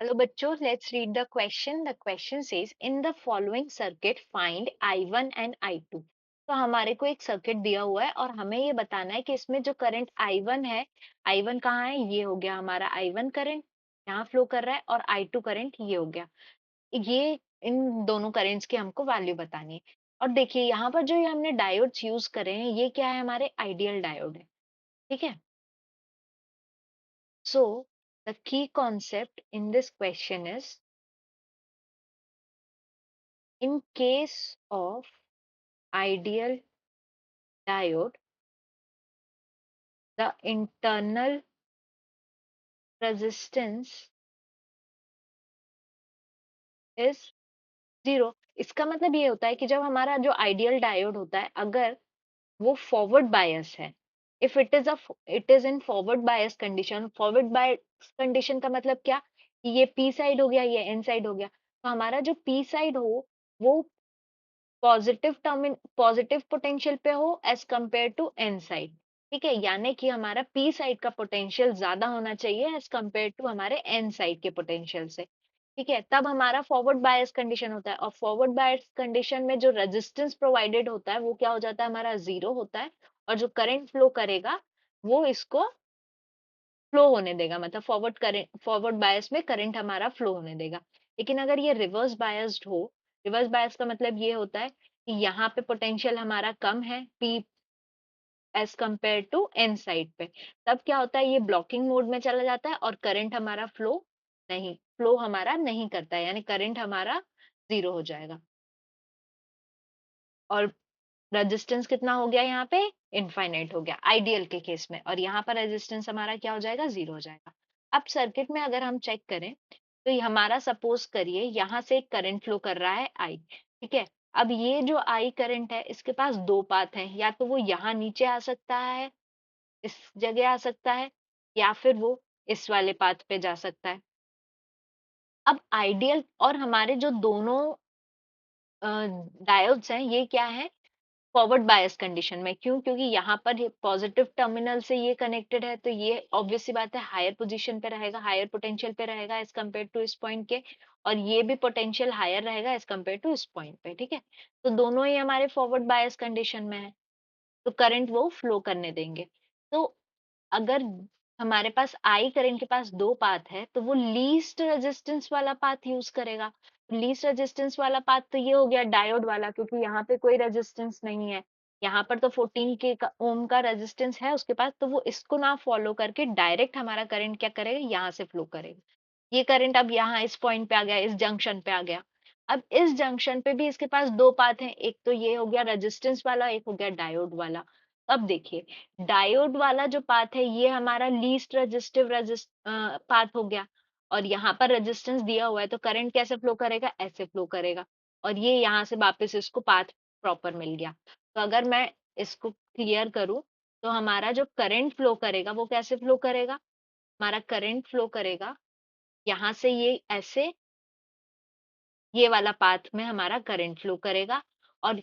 Hello बच्चों, let's read the question. The question says in the following circuit find I1 and I2. तो हमारे को एक circuit दिया हुआ है और हमें ये बताना है कि इसमें जो करंट I1 है, I1 कहाँ है? ये हो गया हमारा I1 करंट, यहाँ फ्लो कर रहा है, और I2 करंट ये हो गया। ये इन दोनों करंट्स की हमको वैल्यू बतानी है। और देखिए यहाँ पर जो ये हमने डायोड्स यूज करे हैं, ये क्या है? हमारे आइडियल डायोड है। ठीक है। So the key concept in this question is, in case of ideal diode, the internal resistance is zero। इसका मतलब ये होता है कि जब हमारा जो आइडियल डायोड होता है, अगर वो फॉरवर्ड बायस है, if it is in forward bias condition. Forward bias condition का मतलब क्या? कि ये पी साइड हो गया, ये एन साइड हो गया। तो हमारा जो पी साइड हो वो पॉजिटिव पोटेंशियल पे हो as compare to n side. ठीक है, यानी कि हमारा पी साइड का पोटेंशियल ज्यादा होना चाहिए एज कंपेयर टू हमारे एन साइड के पोटेंशियल से। ठीक है, तब हमारा फॉरवर्ड बायस कंडीशन होता है। और फॉरवर्ड बायस कंडीशन में जो रेजिस्टेंस प्रोवाइडेड होता है वो क्या हो जाता है? हमारा जीरो होता है। और जो करंट फ्लो करेगा वो इसको फ्लो होने देगा, मतलब फॉरवर्ड बायस में करंट हमारा फ्लो होने देगा। लेकिन अगर ये रिवर्स बायस्ड हो, रिवर्स बायस का मतलब ये होता है कि यहाँ पे पोटेंशियल हमारा कम है p as compare to n side पे, तब क्या होता है? ये ब्लॉकिंग मोड में चला जाता है और करंट हमारा फ्लो हमारा नहीं करता है, यानी करंट हमारा जीरो हो जाएगा। और रेजिस्टेंस कितना हो गया यहाँ पे? इनफाइनाइट हो गया आइडियल के केस में। और यहाँ पर रेजिस्टेंस हमारा क्या हो जाएगा? जीरो हो जाएगा। अब सर्किट में अगर हम चेक करें तो ये हमारा सपोज करिए यहाँ से एक करंट फ्लो कर रहा है आई। ठीक है, अब ये जो आई करंट है इसके पास दो पाथ हैं, या तो वो यहाँ नीचे आ सकता है, इस जगह आ सकता है, या फिर वो इस वाले पाथ पे जा सकता है। अब आइडियल और हमारे जो दोनों डायोड्स हैं ये क्या है? फॉरवर्ड बायस कंडीशन में। क्यों? क्योंकि यहाँ पर पॉजिटिव टर्मिनल से ये कनेक्टेड है, तो ये ऑब्वियस सी बात है हायर पोजीशन पे रहेगा, हायर पोटेंशियल पे रहेगा एज कम्पेयर टू इस पॉइंट के। और ये भी पोटेंशियल हायर रहेगा एज कम्पेयर टू इस पॉइंट पे। ठीक है, तो दोनों ही हमारे फॉरवर्ड बायस कंडीशन में है, तो करंट वो फ्लो करने देंगे। तो अगर हमारे पास आई करंट के पास दो पाथ है तो वो लीस्ट रेजिस्टेंस वाला पाथ यूज करेगा। लीस्ट रेजिस्टेंस वाला पाथ तो ये हो गया डायोड वाला, क्योंकि यहाँ पे कोई रेजिस्टेंस नहीं है। यहाँ पर तो 14 के ओम का रेजिस्टेंस है उसके पास, तो वो इसको ना फॉलो करके डायरेक्ट हमारा करंट क्या करेगा? यहाँ से फ्लो करेगा। ये करंट अब यहाँ इस पॉइंट पे आ गया, इस जंक्शन पे आ गया। अब इस जंक्शन पे भी इसके पास दो पाथ हैं, एक तो ये हो गया रेजिस्टेंस वाला, एक हो गया डायोड वाला। अब देखिए, डायोड वाला जो पाथ है ये हमारा लीस्ट रेजिस्टिव पाथ हो गया। और यहाँ पर रेजिस्टेंस दिया हुआ है, तो करंट कैसे फ्लो करेगा? ऐसे फ्लो करेगा। और ये यहाँ से वापस इसको पाथ प्रॉपर मिल गया। तो अगर मैं इसको क्लियर करूं तो हमारा जो करंट फ्लो करेगा वो कैसे फ्लो करेगा? हमारा करंट फ्लो करेगा यहाँ से, ये ऐसे, ये वाला पाथ में हमारा करंट फ्लो करेगा। और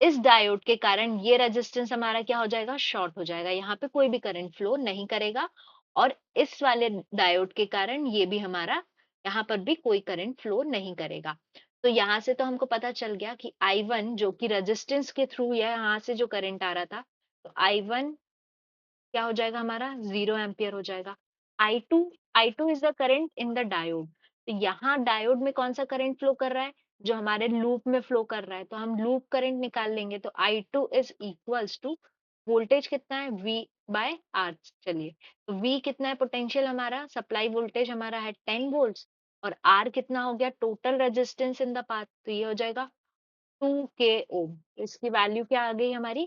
इस डायोड के कारण ये रेजिस्टेंस हमारा क्या हो जाएगा? शॉर्ट हो जाएगा, यहाँ पे कोई भी करंट फ्लो नहीं करेगा। और इस वाले डायोड के कारण ये भी हमारा, यहाँ पर भी कोई करंट फ्लो नहीं करेगा। तो यहाँ से तो हमको पता चल गया कि I1 जो कि रेजिस्टेंस के थ्रू यहाँ से जो करंट आ रहा था, तो I1 क्या हो जाएगा? हमारा 0 एम्पियर हो जाएगा। I2, I2 is the current in the diode. तो यहाँ डायोड में कौन सा करंट फ्लो कर रहा है? जो हमारे लूप में फ्लो कर रहा है, तो हम लूप करंट निकाल लेंगे। तो I2 is equals to, voltage कितना है? V by R। चलिए, तो V कितना है? पोटेंशियल हमारा, सप्लाई वोल्टेज हमारा है 10 वोल्ट्स। और R कितना हो गया? Total resistance in the path, तो ये हो जाएगा 2k ओम। इसकी वैल्यू क्या आ गई हमारी?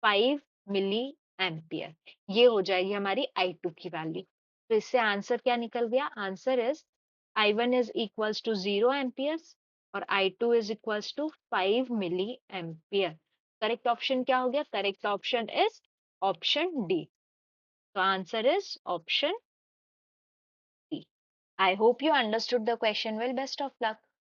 5 मिली एम्पियर। ये हो जाएगी हमारी I2 की वैल्यू। तो इससे आंसर क्या निकल गया? Answer is I1 is equals to 0 amperes और I2 is equals to 5 milli ampere. Correct option क्या हो गया? Correct option is option D. तो answer is option D. I hope you understood the question well. Best of luck.